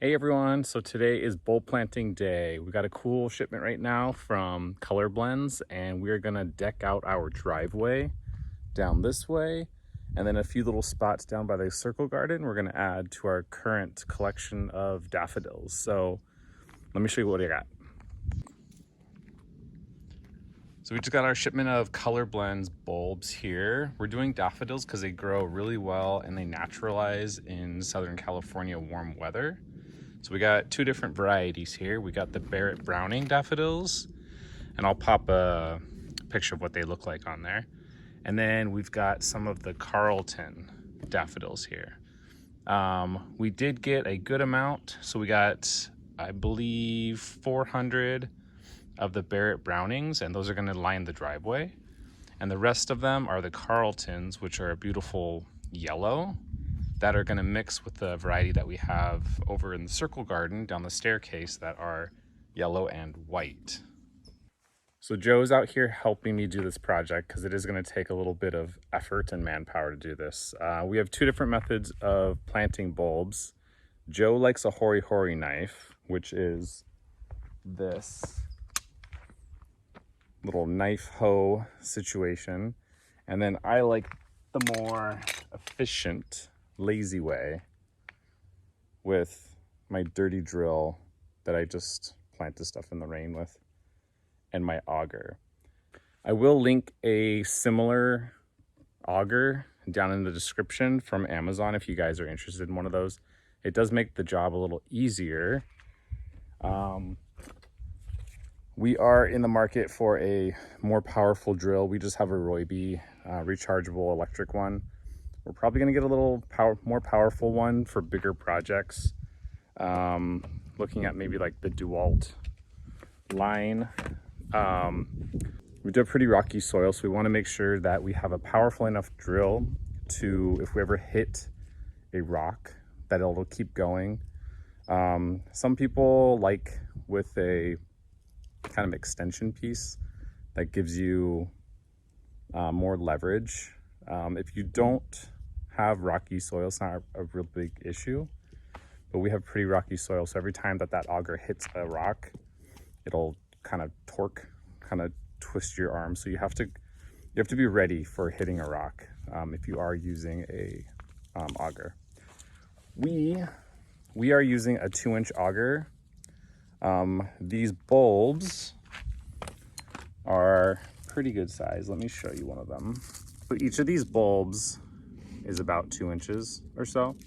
Hey everyone, so today is bulb planting day. We got a cool shipment right now from Color Blends, and we're gonna deck out our driveway down this way, and then a few little spots down by the circle garden we're gonna add to our current collection of daffodils. So let me show you what I got. So we just got our shipment of Color Blends bulbs here. We're doing daffodils because they grow really well and they naturalize in Southern California warm weather. So we got two different varieties here. We got the Barrett Browning Daffodils, and I'll pop a picture of what they look like on there. And then we've got some of the Carlton Daffodils here. We did get a good amount. So we got, I believe, 400 of the Barrett Brownings, and those are gonna line the driveway. And the rest of them are the Carltons, which are a beautiful yellow, that are gonna mix with the variety that we have over in the circle garden down the staircase that are yellow and white. So Joe's out here helping me do this project because it is gonna take a little bit of effort and manpower to do this. We have two different methods of planting bulbs. Joe likes a Hori knife, which is this little knife hoe situation. And then I like the more efficient, lazy way with my dirty drill that I just planted stuff in the rain with, and my auger. I will link a similar auger down in the description from Amazon if you guys are interested in one of those. It does make the job a little easier. We are in the market for a more powerful drill. We just have a Roybe rechargeable electric one. We're probably gonna get a little more powerful one for bigger projects. Looking at maybe like the DeWalt line. We do have pretty rocky soil, so we wanna make sure that we have a powerful enough drill to, if we ever hit a rock, that it'll keep going. Some people like with a kind of extension piece that gives you more leverage. If you don't have rocky soil, it's not a real big issue, but we have pretty rocky soil. So every time that auger hits a rock, it'll kind of torque, kind of twist your arm. So you have to be ready for hitting a rock if you are using a auger. We are using a 2-inch auger. These bulbs are pretty good size. Let me show you one of them. So each of these bulbs is about 2 inches or so,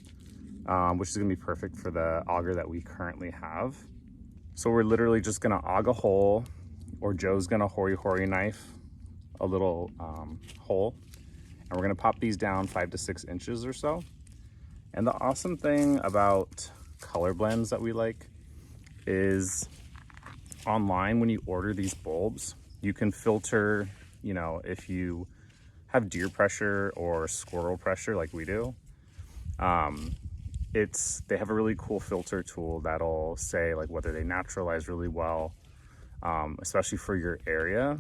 which is gonna be perfect for the auger that we currently have. So we're literally just gonna aug a hole, or Joe's gonna Hori knife a little hole, and we're gonna pop these down 5 to 6 inches or so. And the awesome thing about Color Blends that we like is online, when you order these bulbs, you can filter, if you have deer pressure or squirrel pressure like we do. They have a really cool filter tool that'll say like whether they naturalize really well, especially for your area.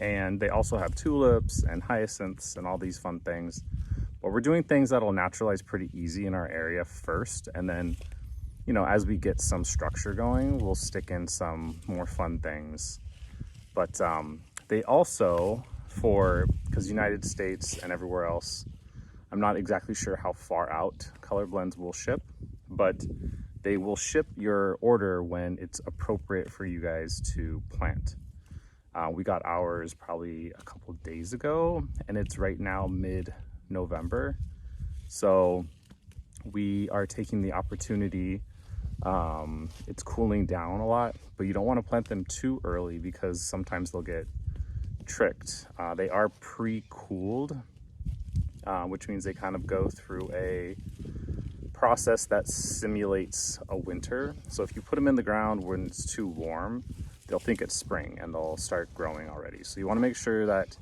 And they also have tulips and hyacinths and all these fun things. But we're doing things that'll naturalize pretty easy in our area first, and then as we get some structure going, we'll stick in some more fun things. But they also, because United States and everywhere else, I'm not exactly sure how far out Color Blends will ship, but they will ship your order when it's appropriate for you guys to plant. We got ours probably a couple days ago, and it's right now mid-November. So we are taking the opportunity. It's cooling down a lot, but you don't want to plant them too early because sometimes they'll get tricked. They are pre-cooled, which means they kind of go through a process that simulates a winter. So if you put them in the ground when it's too warm, they'll think it's spring and they'll start growing already. So you want to make sure that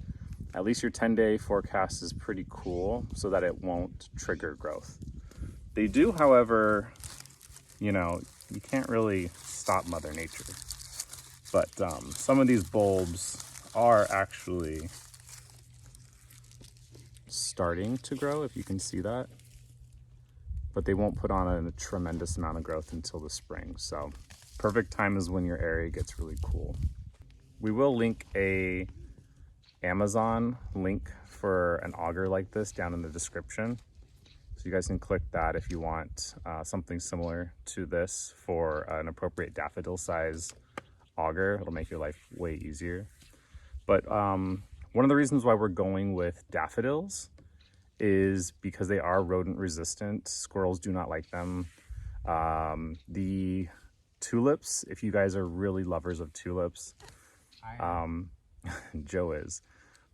at least your 10-day forecast is pretty cool so that it won't trigger growth. They do, however, you can't really stop Mother Nature. But some of these bulbs are actually starting to grow, if you can see that. but they won't put on a tremendous amount of growth until the spring. So perfect time is when your area gets really cool. We will link a Amazon link for an auger like this down in the description. So you guys can click that if you want something similar to this for an appropriate daffodil size auger. It'll make your life way easier. But one of the reasons why we're going with daffodils is because they are rodent resistant. Squirrels do not like them. The tulips, if you guys are really lovers of tulips, Joe is,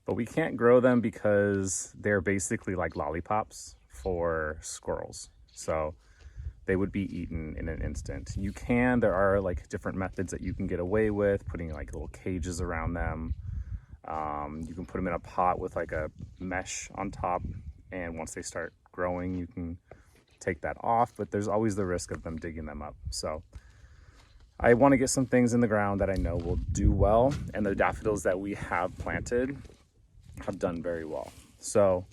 but we can't grow them because they're basically like lollipops for squirrels. So they would be eaten in an instant. There are like different methods that you can get away with, putting like little cages around them. You can put them in a pot with like a mesh on top, and once they start growing, you can take that off, but there's always the risk of them digging them up. So I want to get some things in the ground that I know will do well, and the daffodils that we have planted have done very well. So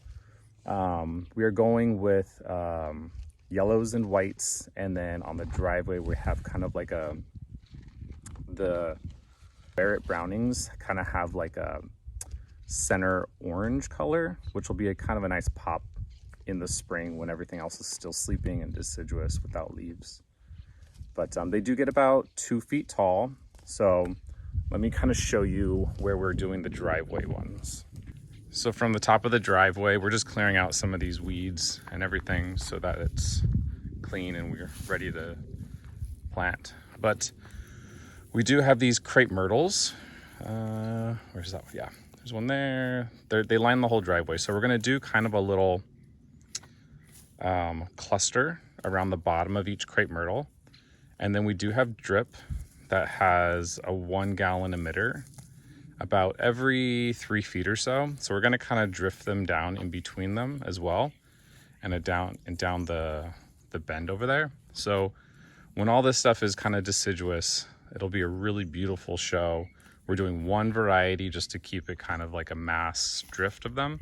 we are going with yellows and whites, and then on the driveway we have kind of like the Barrett Brownings kind of have like a center orange color, which will be a kind of a nice pop in the spring when everything else is still sleeping and deciduous without leaves. But they do get about 2 feet tall. So let me kind of show you where we're doing the driveway ones. So from the top of the driveway, we're just clearing out some of these weeds and everything so that it's clean and we're ready to plant. But we do have these crepe myrtles. Where's that one? Yeah, there's one there. They line the whole driveway. So we're gonna do kind of a little cluster around the bottom of each crepe myrtle. And then we do have drip that has a 1 gallon emitter about every 3 feet or so. So we're gonna kind of drift them down in between them as well, and down the bend over there. So when all this stuff is kind of deciduous, it'll be a really beautiful show. We're doing one variety just to keep it kind of like a mass drift of them.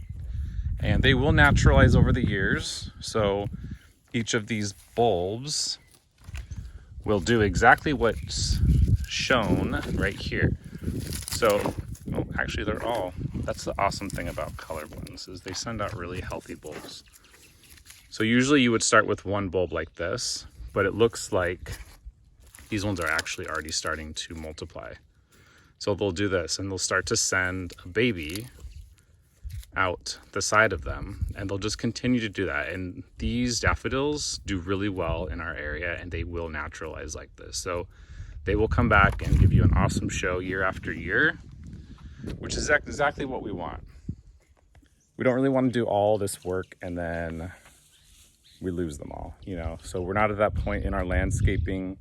And they will naturalize over the years. So each of these bulbs will do exactly what's shown right here. So, actually that's the awesome thing about color blends, is they send out really healthy bulbs. So usually you would start with one bulb like this, but it looks like these ones are actually already starting to multiply. So they'll do this and they'll start to send a baby out the side of them, and they'll just continue to do that. And these daffodils do really well in our area, and they will naturalize like this. So they will come back and give you an awesome show year after year, which is exactly what we want. We don't really want to do all this work and then we lose them all, you know? So we're not at that point in our landscaping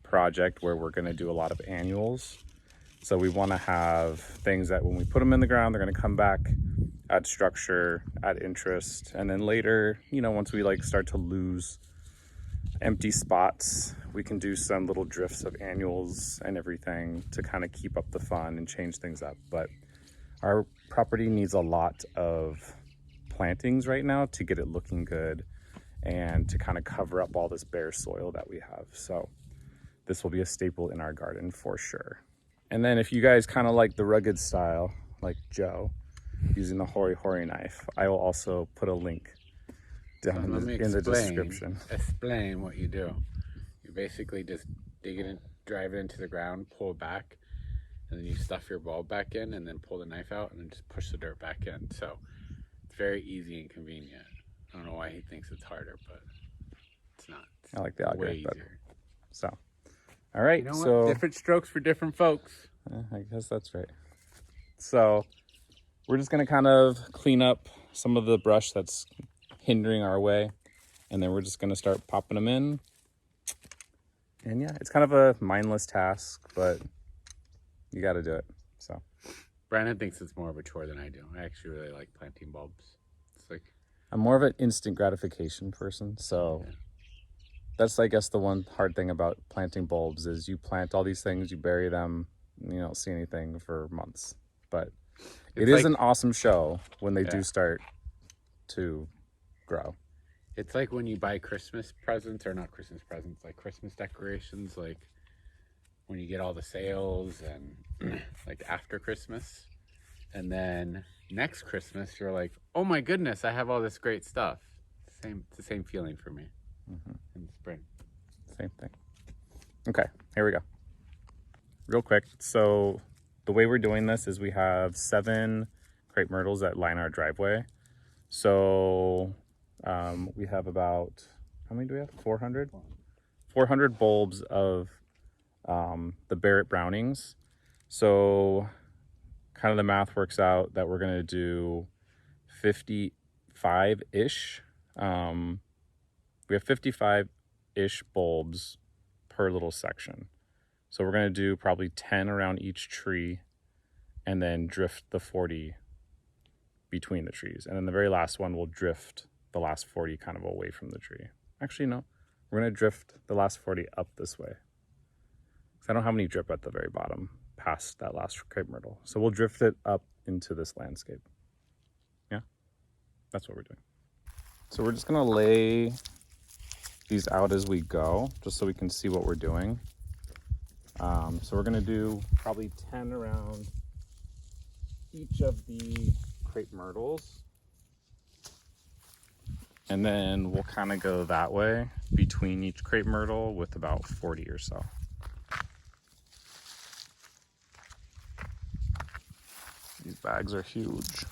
project where we're going to do a lot of annuals. So we want to have things that when we put them in the ground, they're going to come back, add structure, add interest. And then later, you know, once we like start to lose empty spots, we can do some little drifts of annuals and everything to kind of keep up the fun and change things up. But our property needs a lot of plantings right now to get it looking good and to kind of cover up all this bare soil that we have. So this will be a staple in our garden for sure. And then if you guys kind of like the rugged style, like Joe, using the Hori knife, I will also put a link down in the description. Explain what you do. You basically just dig it in, drive it into the ground, pull it back, and then you stuff your bulb back in and then pull the knife out and then just push the dirt back in. So it's very easy and convenient. I don't know why he thinks it's harder, but it's not. It's I like the Auger way better. easier. So, all right. You know what? Different strokes for different folks. I guess that's right. So we're just going to kind of clean up some of the brush that's hindering our way. And then we're just going to start popping them in. And yeah, it's kind of a mindless task, but you got to do it. So Brandon thinks it's more of a chore than I do. I actually really like planting bulbs. It's like, I'm more of an instant gratification person. So yeah. That's, I guess, the one hard thing about planting bulbs is you plant all these things, you bury them, you don't see anything for months. But it is an awesome show when they do start to grow. It's like when you buy Christmas presents, or not Christmas presents, like Christmas decorations, like when you get all the sales and like after Christmas. And then next Christmas, you're like, oh my goodness, I have all this great stuff. It's the same feeling for me in the spring. Same thing. Okay, here we go. Real quick. So the way we're doing this is we have 7 crepe myrtles that line our driveway. So we have about, how many do we have? 400? 400 bulbs of the Barrett Brownings. So kind of the math works out that we're going to do 55-ish. We have 55-ish bulbs per little section. So we're going to do probably 10 around each tree and then drift the 40 between the trees. And then the very last one will drift the last 40 kind of away from the tree. Actually, no, we're going to drift the last 40 up this way. I don't have any drip at the very bottom past that last crepe myrtle. So we'll drift it up into this landscape. Yeah, that's what we're doing. So we're just going to lay these out as we go, just so we can see what we're doing. So we're going to do probably 10 around each of the crepe myrtles. And then we'll kind of go that way between each crepe myrtle with about 40 or so. These bags are huge.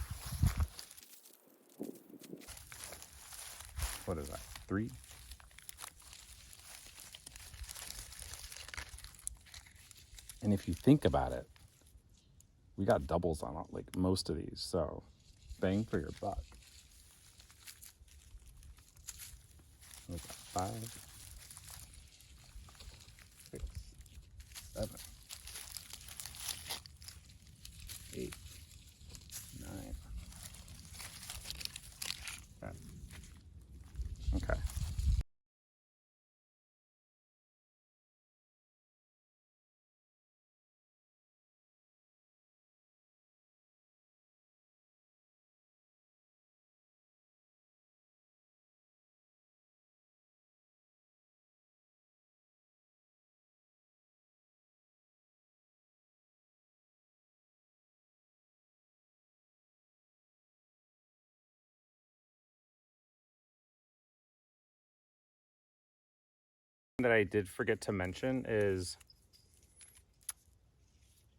What is that? 3? And if you think about it, we got doubles on like most of these, so bang for your buck. What's that? 5, 6, 7, 8, 9, 10. Okay. That I did forget to mention is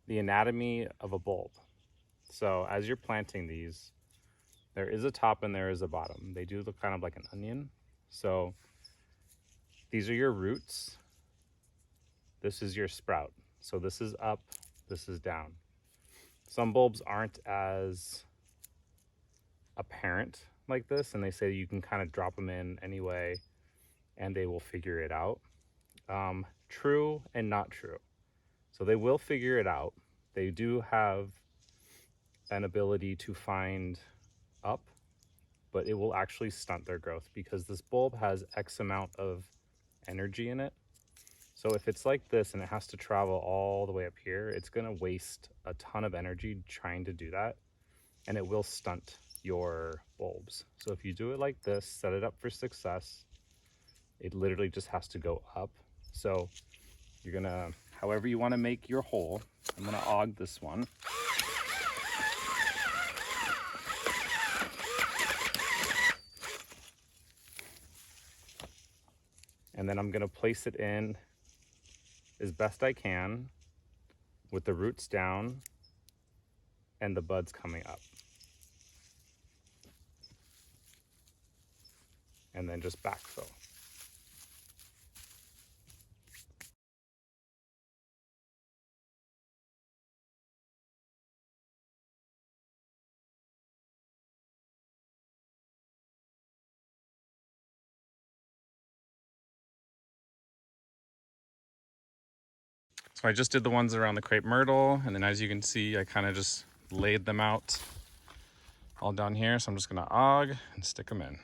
the anatomy of a bulb. So as you're planting these, there is a top and there is a bottom. They do look kind of like an onion. So these are your roots. This is your sprout. So this is up, this is down. Some bulbs aren't as apparent like this, and they say you can kind of drop them in anyway and they will figure it out. True and not true. So they will figure it out. They do have an ability to find up, but it will actually stunt their growth because this bulb has X amount of energy in it. So if it's like this and it has to travel all the way up here, it's going to waste a ton of energy trying to do that, and it will stunt your bulbs. So if you do it like this, set it up for success, it literally just has to go up. So you're gonna, however you want to make your hole, I'm gonna aug this one. And then I'm gonna place it in as best I can with the roots down and the buds coming up. And then just backfill. So I just did the ones around the crepe myrtle, and then as you can see, I kind of just laid them out all down here. So I'm just gonna aug and stick them in.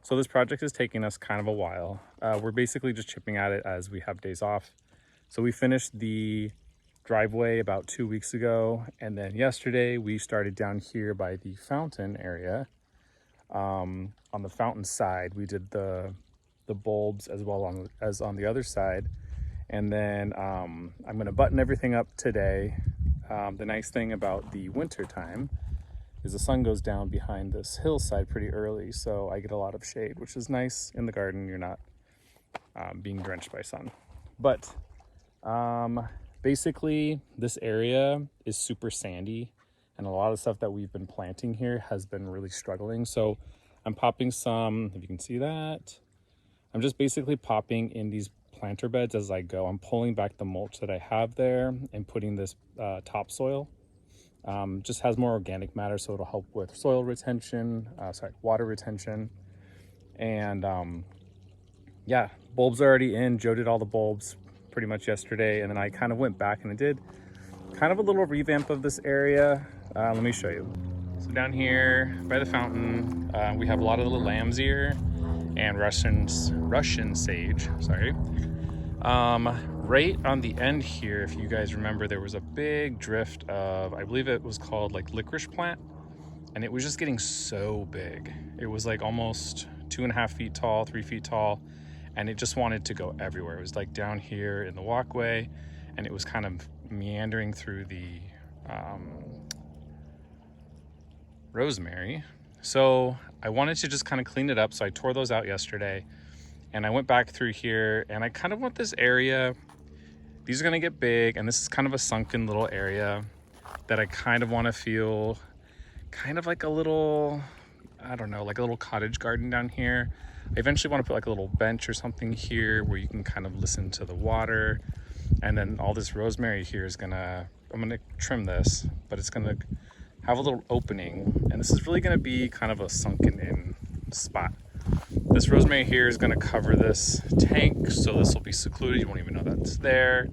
So this project is taking us kind of a while. We're basically just chipping at it as we have days off. So we finished the driveway about 2 weeks ago, and then yesterday we started down here by the fountain area. On the fountain side, we did the bulbs as well as on the other side. And then I'm going to button everything up today. The nice thing about the winter time is the sun goes down behind this hillside pretty early, so I get a lot of shade, which is nice in the garden. You're not being drenched by sun. But basically this area is super sandy, and a lot of stuff that we've been planting here has been really struggling. So I'm popping some, if you can see that, I'm just basically popping in these planter beds as I go. I'm pulling back the mulch that I have there and putting this topsoil. Just has more organic matter, so it'll help with soil retention, water retention. And yeah, bulbs are already in. Joe did all the bulbs pretty much yesterday, and then I kind of went back and I did kind of a little revamp of this area. Let me show you. So down here by the fountain, we have a lot of the lamb's ear and Russian sage, sorry. Right on the end here, if you guys remember, there was a big drift of, I believe it was called like licorice plant, and it was just getting so big. It was like almost 2.5 feet tall, 3 feet tall, and it just wanted to go everywhere. It was like down here in the walkway, and it was kind of meandering through the rosemary. So I wanted to just kind of clean it up, so I tore those out yesterday. And I went back through here, and I kind of want this area, these are gonna get big, and this is kind of a sunken little area that I kind of wanna feel kind of like a little, I don't know, like a little cottage garden down here. I eventually wanna put like a little bench or something here where you can kind of listen to the water. And then all this rosemary here is I'm gonna trim this, but it's gonna have a little opening. And this is really gonna be kind of a sunken in spot. This rosemary here is going to cover this tank, so this will be secluded. You won't even know that's there.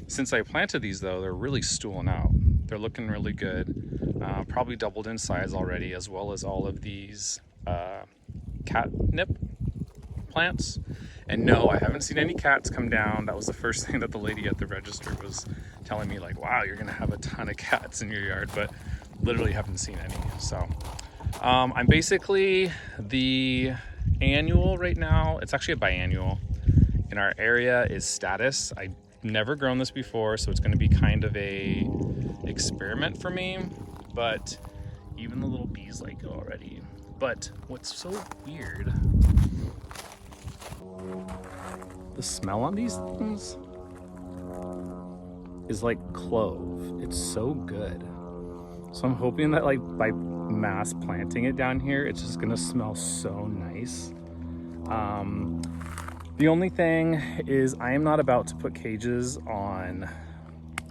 Since I planted these, though, they're really stooling out. They're looking really good. Probably doubled in size already, as well as all of these catnip plants. And no, I haven't seen any cats come down. That was the first thing that the lady at the register was telling me, like, wow, you're going to have a ton of cats in your yard, but literally haven't seen any. So I'm basically the annual right now. It's actually a biannual in our area is status. I've never grown this before, so it's going to be kind of a experiment for me, but even the little bees like it already. But what's so weird, the smell on these things is like clove. It's so good. So I'm hoping that like by mass planting it down here, it's just gonna smell so nice. The only thing is I am not about to put cages on,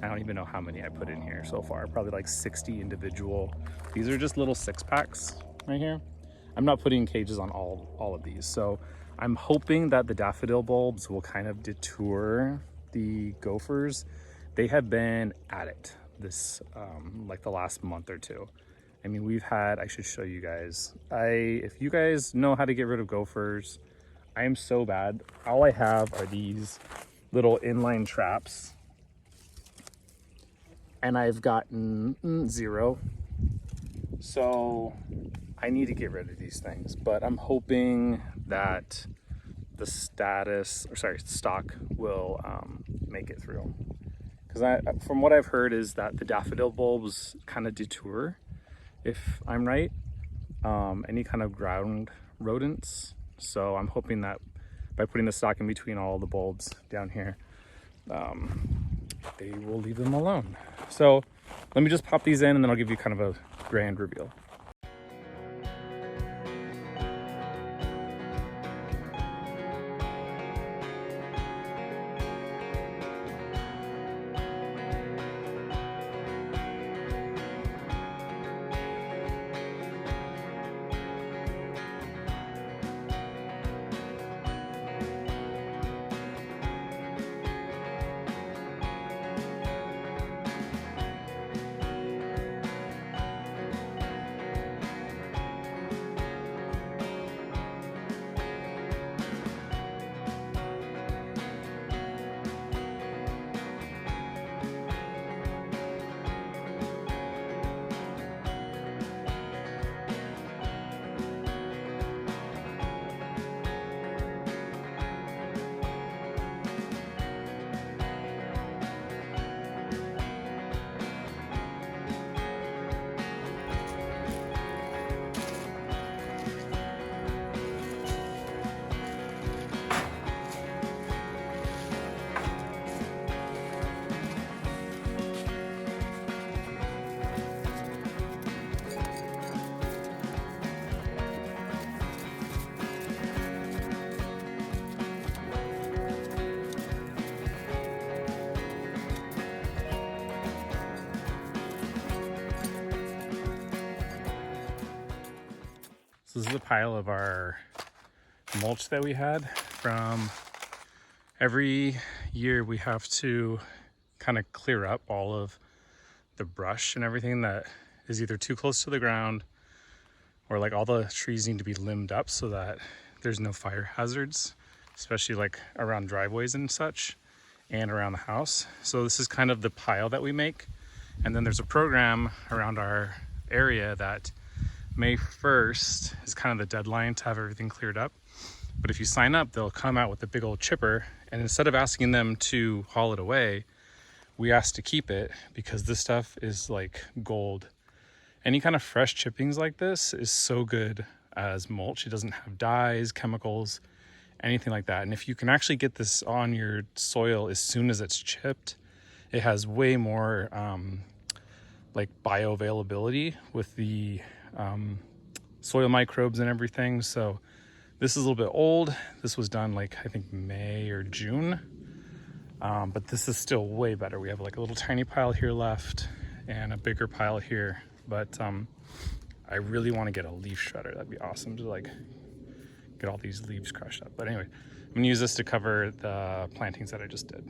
I don't even know how many I put in here so far, probably like 60 individual. These are just little 6-packs right here. I'm not putting cages on all of these. So I'm hoping that the daffodil bulbs will kind of deter the gophers. They have been at it this like the last month or two. I mean, we've had, I should show you guys. If you guys know how to get rid of gophers, I am so bad. All I have are these little inline traps, and I've gotten 0. So I need to get rid of these things, but I'm hoping that the stock will make it through. Because from what I've heard is that the daffodil bulbs kind of deter, if I'm right, any kind of ground rodents. So I'm hoping that by putting the stock in between all the bulbs down here, they will leave them alone. So let me just pop these in, and then I'll give you kind of a grand reveal. So this is a pile of our mulch that we had from every year. We have to kind of clear up all of the brush and everything that is either too close to the ground or like all the trees need to be limbed up so that there's no fire hazards, especially like around driveways and such and around the house. So this is kind of the pile that we make. And then there's a program around our area that May 1st is kind of the deadline to have everything cleared up. But if you sign up, they'll come out with a big old chipper. And instead of asking them to haul it away, we ask to keep it because this stuff is like gold. Any kind of fresh chippings like this is so good as mulch. It doesn't have dyes, chemicals, anything like that. And if you can actually get this on your soil as soon as it's chipped, it has way more like bioavailability with the soil microbes and everything. So this is a little bit old. This was done like I think May or June, but this is still way better. We have like a little tiny pile here left and a bigger pile here. But I really want to get a leaf shredder. That'd be awesome to like get all these leaves crushed up. But anyway, I'm gonna use this to cover the plantings that I just did.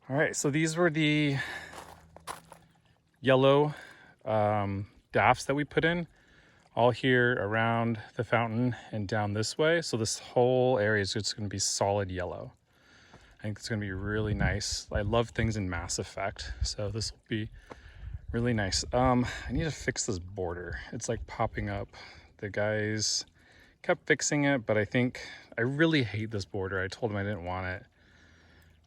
All right, so these were the yellow daffs that we put in all here around the fountain and down this way. So this whole area is just going to be solid yellow. I think it's going to be really nice. I love things in mass effect, so this will be really nice. I need to fix this border. It's like popping up. The guys kept fixing it, but I really hate this border. I told them I didn't want it.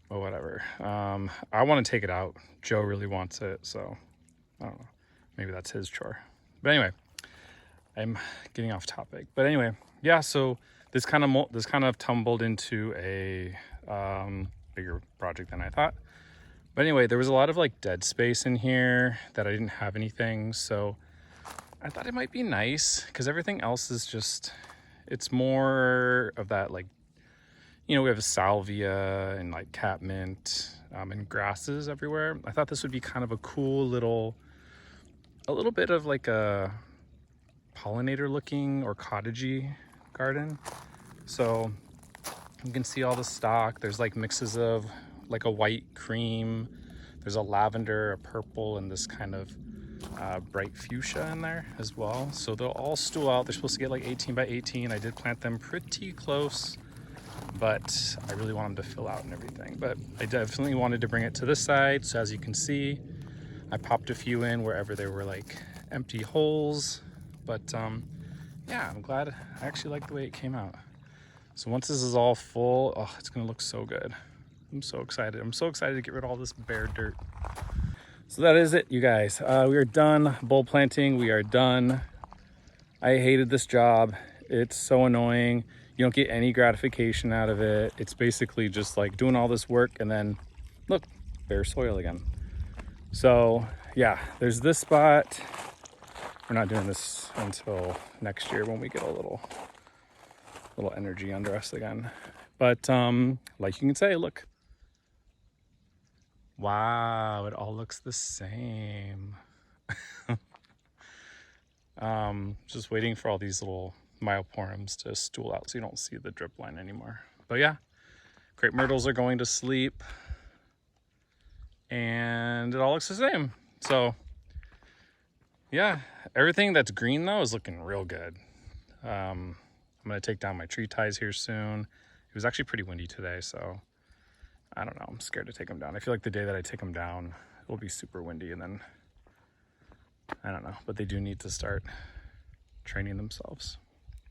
But whatever. I want to take it out. Joe really wants it, so I don't know. Maybe that's his chore. But anyway, I'm getting off topic. But anyway, yeah. So this kind of tumbled into a bigger project than I thought. But anyway, there was a lot of like dead space in here that I didn't have anything, so I thought it might be nice because everything else is just, it's more of that like, you know, we have salvia and like catmint and grasses everywhere. I thought this would be kind of a cool a little bit of like a pollinator looking or cottagey garden. So you can see all the stock. There's like mixes of like a white cream. There's a lavender, a purple, and this kind of bright fuchsia in there as well. So they'll all stool out. They're supposed to get like 18 by 18. I did plant them pretty close, but I really want them to fill out and everything. But I definitely wanted to bring it to this side. So as you can see, I popped a few in wherever there were like empty holes. But yeah, I'm glad. I actually like the way it came out. So once this is all full, oh, it's gonna look so good. I'm so excited. I'm so excited to get rid of all this bare dirt. So that is it, you guys. We are done bulb planting. We are done. I hated this job. It's so annoying. You don't get any gratification out of it. It's basically just like doing all this work and then look, bare soil again. So yeah, there's this spot. We're not doing this until next year when we get a little energy under us again. But like you can say, look. Wow, it all looks the same. Just waiting for all these little myoporums to stool out so you don't see the drip line anymore. But yeah, crepe myrtles are going to sleep. and it all looks the same. So yeah, everything that's green though is looking real good. I'm gonna take down my tree ties here soon. It was actually pretty windy today, so I don't know, I'm scared to take them down. I feel like the day that I take them down, it'll be super windy, and then I don't know, but they do need to start training themselves.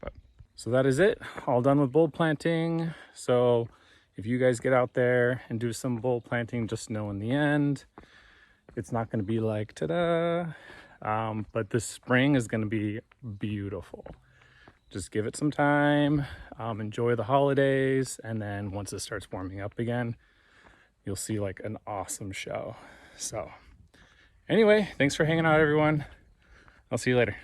But so that is it, all done with bulb planting. So if you guys get out there and do some bulb planting, just know in the end, it's not going to be like ta-da, but this spring is going to be beautiful. Just give it some time, enjoy the holidays, and then once it starts warming up again, you'll see like an awesome show. So anyway, thanks for hanging out, everyone. I'll see you later.